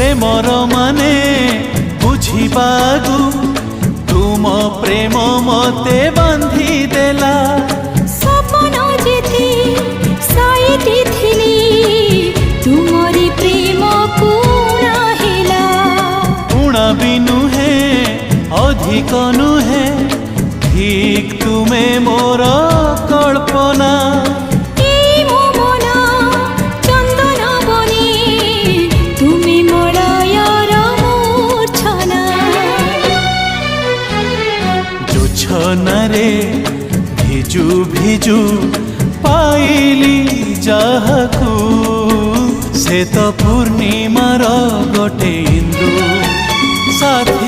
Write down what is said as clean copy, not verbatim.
Premiere माने बुझिबागु तुम प्रेम मते बांधी देला सपन जेथि साइति थिली तुमरी प्रेम कुणा हेला उणा भी नुहे अधिक नुहे ठीक तुमे मोर कल्पना এই মো মনা চন্দন বনে তুমি মলয়র মূর্ছনা जोछनारे भिजु भिजु पाइली जाहाकू से तो पूर्णिमार गोटे इंदु साथी